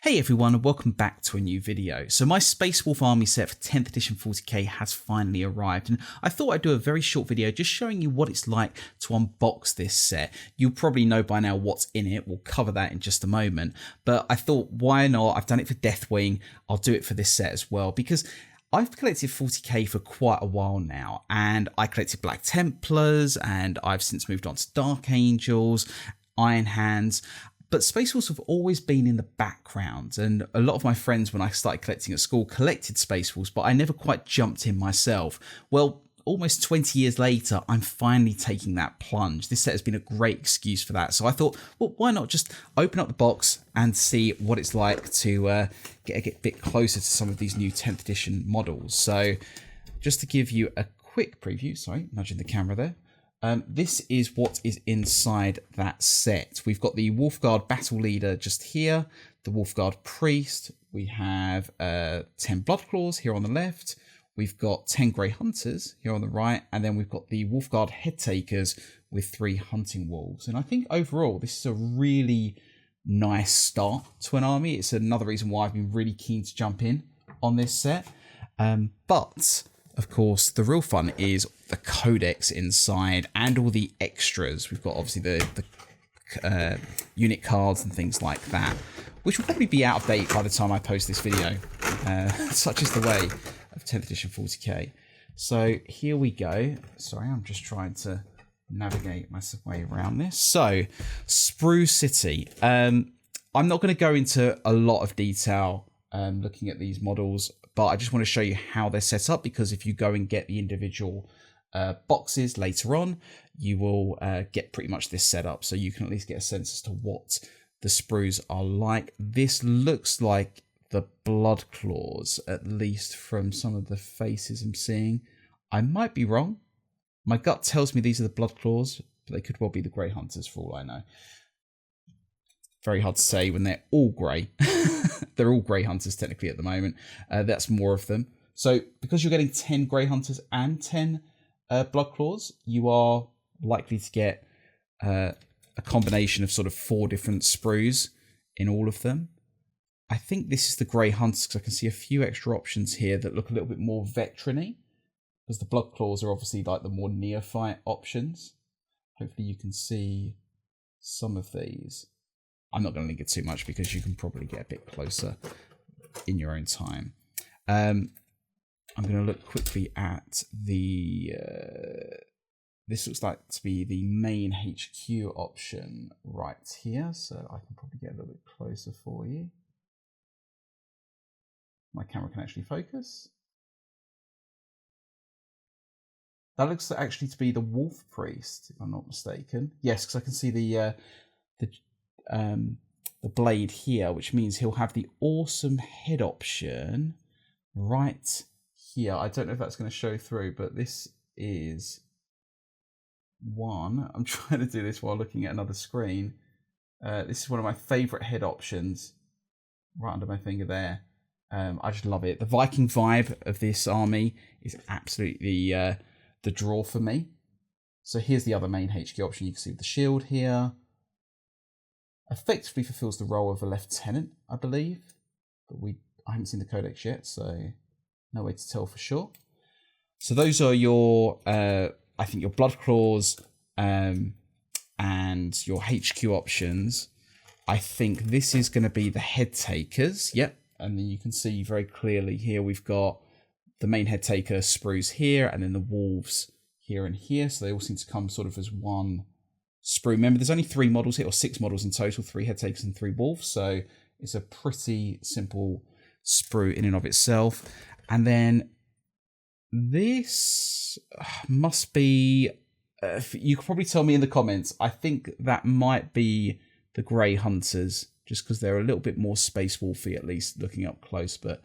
Hey everyone, and welcome back to a new video. So my Space Wolf army set for 10th edition 40k has finally arrived, and I thought I'd do a very short video just showing you what it's like to unbox this set. You'll probably know by now what's in it, we'll cover that in just a moment, but I thought why not? I've done it for Deathwing, I'll do it for this set as well, because I've collected 40k for quite a while now, and I collected Black Templars, and I've since moved on to Dark Angels, Iron Hands. But Space Wolves have always been in the background, and a lot of my friends when I started collecting at school collected Space Wolves, but I never quite jumped in myself. Well, almost 20 years later, I'm finally taking that plunge. This set has been a great excuse for that. So I thought, well, why not just open up the box and see what it's like to get a bit closer to some of these new 10th edition models. So just to give you a quick preview, sorry, nudging the camera there. This is what is inside that set. We've got the Wolfguard Battle Leader just here, the Wolfguard Priest. We have 10 Bloodclaws here on the left. We've got 10 Grey Hunters here on the right. And then we've got the Wolfguard Head Takers with 3 Hunting Wolves. And I think overall, this is a really nice start to an army. It's another reason why I've been really keen to jump in on this set. But of course, the real fun is the Codex inside and all the extras. We've got obviously the unit cards and things like that, which will probably be out of date by the time I post this video. Such is the way of 10th edition 40k. So here we go. Sorry, I'm just trying to navigate my way around this. So, Sprue City. I'm not going to go into a lot of detail looking at these models, but I just want to show you how they're set up, because if you go and get the individual boxes later on, you will get pretty much this setup, so you can at least get a sense as to what the sprues are like. This looks like the Bloodclaws, at least from some of the faces I'm seeing. I might be wrong. My gut tells me these are the Bloodclaws, but they could well be the Grey Hunters for all I know. Very hard to say when they're all grey. They're all Grey Hunters technically at the moment. That's more of them. So because you're getting 10 Grey Hunters and 10 Bloodclaws, you are likely to get a combination of sort of 4 different sprues in all of them. I think this is the Grey Hunters, because I can see a few extra options here that look a little bit more veteran-y, because the Bloodclaws are obviously like the more neophyte options. Hopefully you can see some of these. I'm not going to link it too much because you can probably get a bit closer in your own time. I'm going to look quickly at the... this looks like to be the main HQ option right here, so I can probably get a little bit closer for you. My camera can actually focus. That looks actually to be the Wolf Priest, if I'm not mistaken. Yes, because I can see the blade here, which means he'll have the awesome head option right here. I don't know if that's going to show through, but this is one. I'm trying to do this while looking at another screen. This is one of my favorite head options right under my finger there. I just love it. The Viking vibe of this army is absolutely the draw for me. So here's the other main HQ option. You can see with the shield here. Effectively fulfills the role of a lieutenant, I believe, but I haven't seen the Codex yet, so no way to tell for sure. So those are your, I think your Bloodclaws and your HQ options. I think this is going to be the Head Takers. Yep, and then you can see very clearly here we've got the main Head Taker sprues here, and then the Wolves here and here. So they all seem to come sort of as one sprue. Remember, there's only 3 models here, or 6 models in total, 3 head takers and 3 wolves, so it's a pretty simple sprue in and of itself. And then this must be, you could probably tell me in the comments, I think that might be the Grey Hunters, just because they're a little bit more Space Wolfy, at least looking up close, but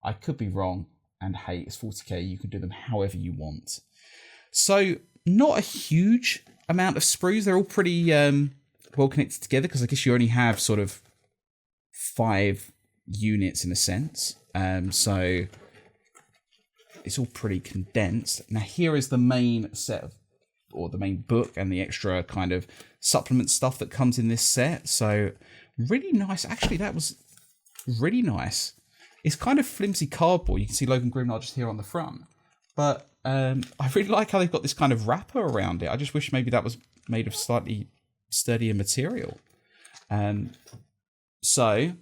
I could be wrong, and hey, it's 40k, you can do them however you want. So, not a huge amount of sprues. They're all pretty well connected together, because I guess you only have sort of 5 units in a sense. So it's all pretty condensed. Now here is the main set of, or the main book and the extra kind of supplement stuff that comes in this set. So really nice. Actually, that was Really nice. It's kind of flimsy cardboard. You can see Logan Grimnar just here on the front. But I really like how they've got this kind of wrapper around it. I just wish maybe that was made of slightly sturdier material. So,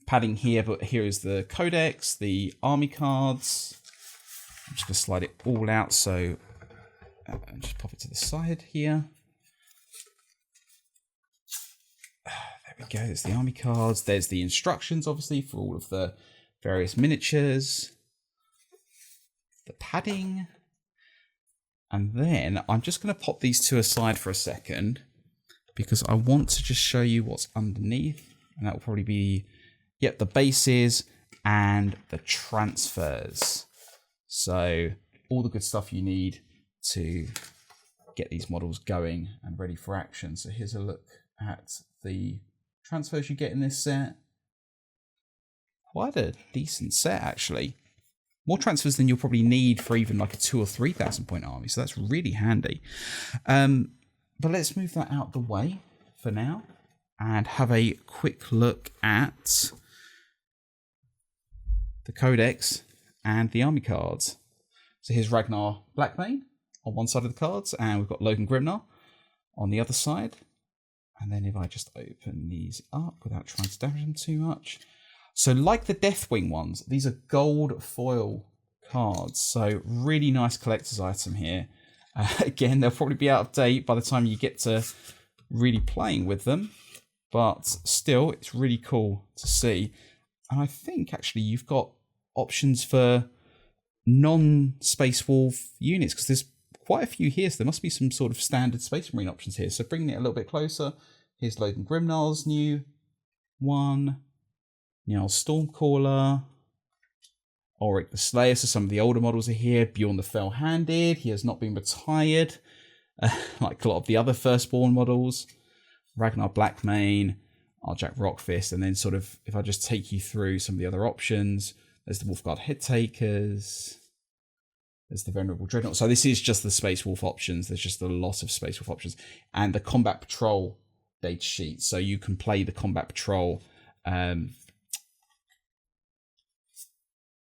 padding here, but here is the Codex, the army cards. I'm just going to slide it all out, so just pop it to the side here. There we go, there's the army cards. There's the instructions, obviously, for all of the various miniatures. The padding. And then I'm just going to pop these two aside for a second because I want to just show you what's underneath. And that will probably be, yep, the bases and the transfers. So all the good stuff you need to get these models going and ready for action. So here's a look at the transfers you get in this set. Quite a decent set, actually. More transfers than you'll probably need for even like a 2,000 or 3,000 point army. So that's really handy. But let's move that out the way for now and have a quick look at the Codex and the army cards. So here's Ragnar Blackmane on one side of the cards, and we've got Logan Grimnar on the other side. And then if I just open these up without trying to damage them too much. So like the Deathwing ones, these are gold foil cards. So really nice collector's item here. Again, they'll probably be out of date by the time you get to really playing with them. But still, it's really cool to see. And I think actually you've got options for non-Space Wolf units, because there's quite a few here, so there must be some sort of standard Space Marine options here. So bringing it a little bit closer, here's Logan Grimnar's new one, Njal Stormcaller, Ulrich the Slayer, so some of the older models are here, Bjorn the Fell-Handed, he has not been retired, like a lot of the other Firstborn models, Ragnar Blackmane, Arjak Rockfist, and then sort of, if I just take you through some of the other options, there's the Wolfguard Headtakers, there's the Venerable Dreadnought. So this is just the Space Wolf options. There's just a lot of Space Wolf options. And the Combat Patrol data sheet. So you can play the Combat Patrol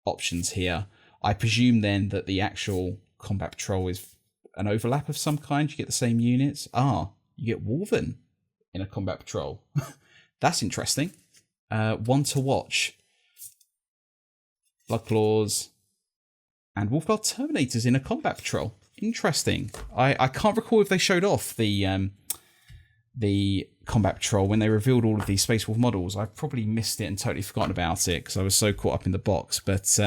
options here. I presume then that the actual Combat Patrol is an overlap of some kind. You get the same units. You get Wolven in a Combat Patrol. That's interesting. One to watch. Bloodclaws and Wolfguard Terminators in a Combat Patrol. Interesting. I can't recall if they showed off the Combat Patrol when they revealed all of these Space Wolf models. I've probably missed it and totally forgotten about it because I was so caught up in the box. But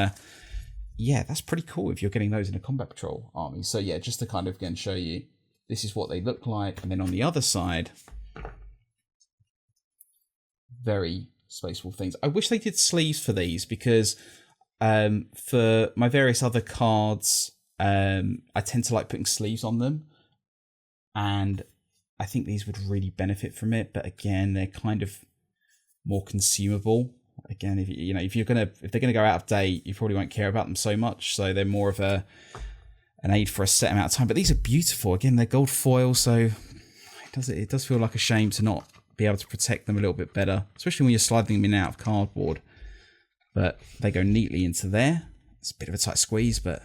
yeah, that's pretty cool if you're getting those in a Combat Patrol army. So yeah, just to kind of again show you, this is what they look like. And then on the other side, very Space Wolf things. I wish they did sleeves for these because for my various other cards, I tend to like putting sleeves on them, and I think these would really benefit from it. But again, they're kind of more consumable. Again, if they're gonna go out of date, you probably won't care about them so much. So they're more of an aid for a set amount of time. But these are beautiful. Again, they're gold foil, so it does feel like a shame to not be able to protect them a little bit better, especially when you're sliding them in and out of cardboard. But they go neatly into there. It's a bit of a tight squeeze, but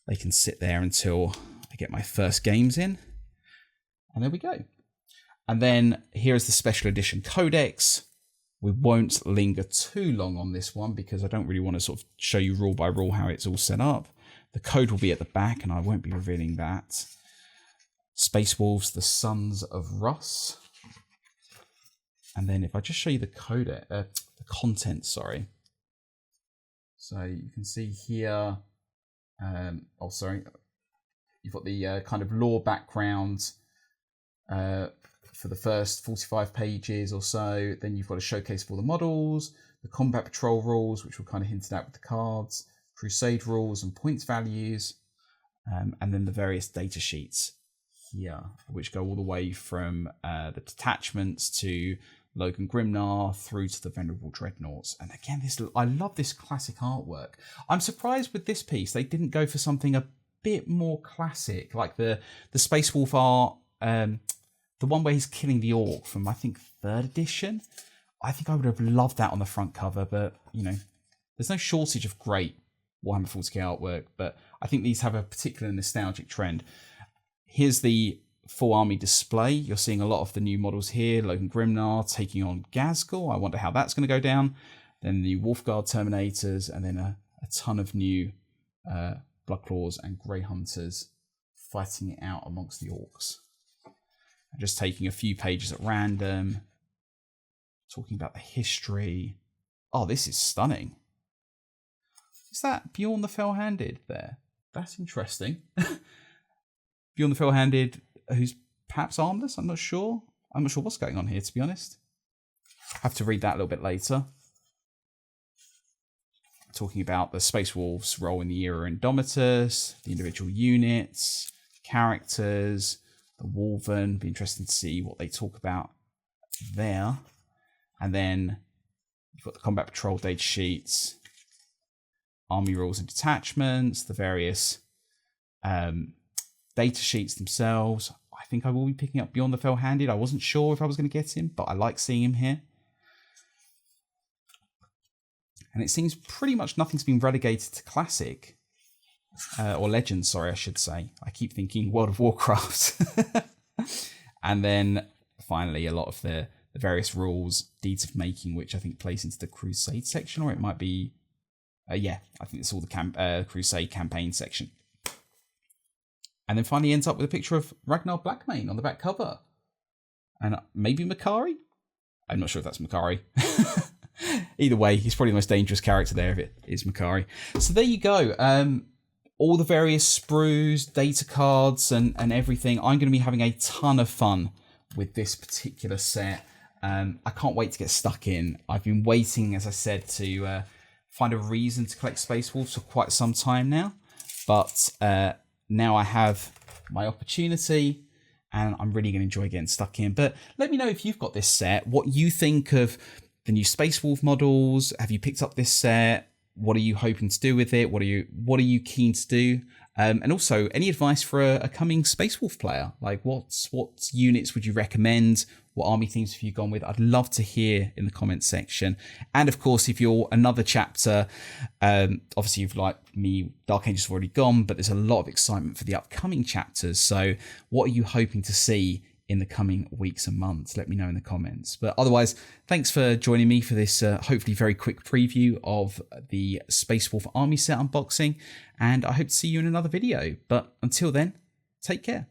they can sit there until I get my first games in. And there we go. And then here is the special edition Codex. We won't linger too long on this one because I don't really want to sort of show you rule by rule how it's all set up. The code will be at the back and I won't be revealing that. Space Wolves, the Sons of Russ. And then if I just show you the codex, the content, sorry. So you can see here, you've got the kind of lore background for the first 45 pages or so. Then you've got a showcase of all the models, the Combat Patrol rules, which were kind of hinted at with the cards, Crusade rules and points values, and then the various data sheets here, which go all the way from the detachments to Logan Grimnar through to the Venerable Dreadnoughts. And again, I love this classic artwork. I'm surprised with this piece they didn't go for something a bit more classic, like the Space Wolf art, the one where he's killing the Orc from I think 3rd edition. I think I would have loved that on the front cover, but, you know, there's no shortage of great Warhammer 40k artwork, but I think these have a particular nostalgic trend. Here's the full army display. You're seeing a lot of the new models here. Logan Grimnar taking on Gazgul. I wonder how that's going to go down. Then the Wolfguard Terminators, and then a ton of new Bloodclaws and Grey Hunters fighting it out amongst the Orcs. I'm just taking a few pages at random, talking about the history. Oh, this is stunning. Is that Bjorn the Fell-Handed there? That's interesting. Bjorn the Fell-Handed, who's perhaps armless? I'm not sure. I'm not sure what's going on here, to be honest. I have to read that a little bit later. Talking about the Space Wolves' role in the era Indomitus, the individual units, characters, the Wolven. Be interesting to see what they talk about there. And then you've got the Combat Patrol data sheets, army rules and detachments, the various data sheets themselves. I think I will be picking up Beyond the Fell-Handed. I wasn't sure if I was going to get him, but I like seeing him here. And it seems pretty much nothing's been relegated to Classic. Or Legends, sorry, I should say. I keep thinking World of Warcraft. And then finally a lot of the various rules, deeds of making, which I think plays into the Crusade section, or it might be... yeah, I think it's all the Crusade campaign section. And then finally ends up with a picture of Ragnar Blackmane on the back cover. And maybe Makari? I'm not sure if that's Makari. Either way, he's probably the most dangerous character there if it is Makari. So there you go. All the various sprues, data cards, and everything. I'm going to be having a ton of fun with this particular set. I can't wait to get stuck in. I've been waiting, as I said, to find a reason to collect Space Wolves for quite some time now. But now I have my opportunity, and I'm really going to enjoy getting stuck in. But let me know if you've got this set, what you think of the new Space Wolf models. Have you picked up this set? What are you hoping to do with it? What are you keen to do? And also, any advice for a coming Space Wolf player? Like, what units would you recommend? What army themes have you gone with? I'd love to hear in the comments section. And of course, if you're another chapter, obviously you've, like me, Dark Ages have already gone, but there's a lot of excitement for the upcoming chapters. So what are you hoping to see in the coming weeks and months? Let me know in the comments. But otherwise, thanks for joining me for this hopefully very quick preview of the Space Wolf army set unboxing, and I hope to see you in another video. But until then, take care.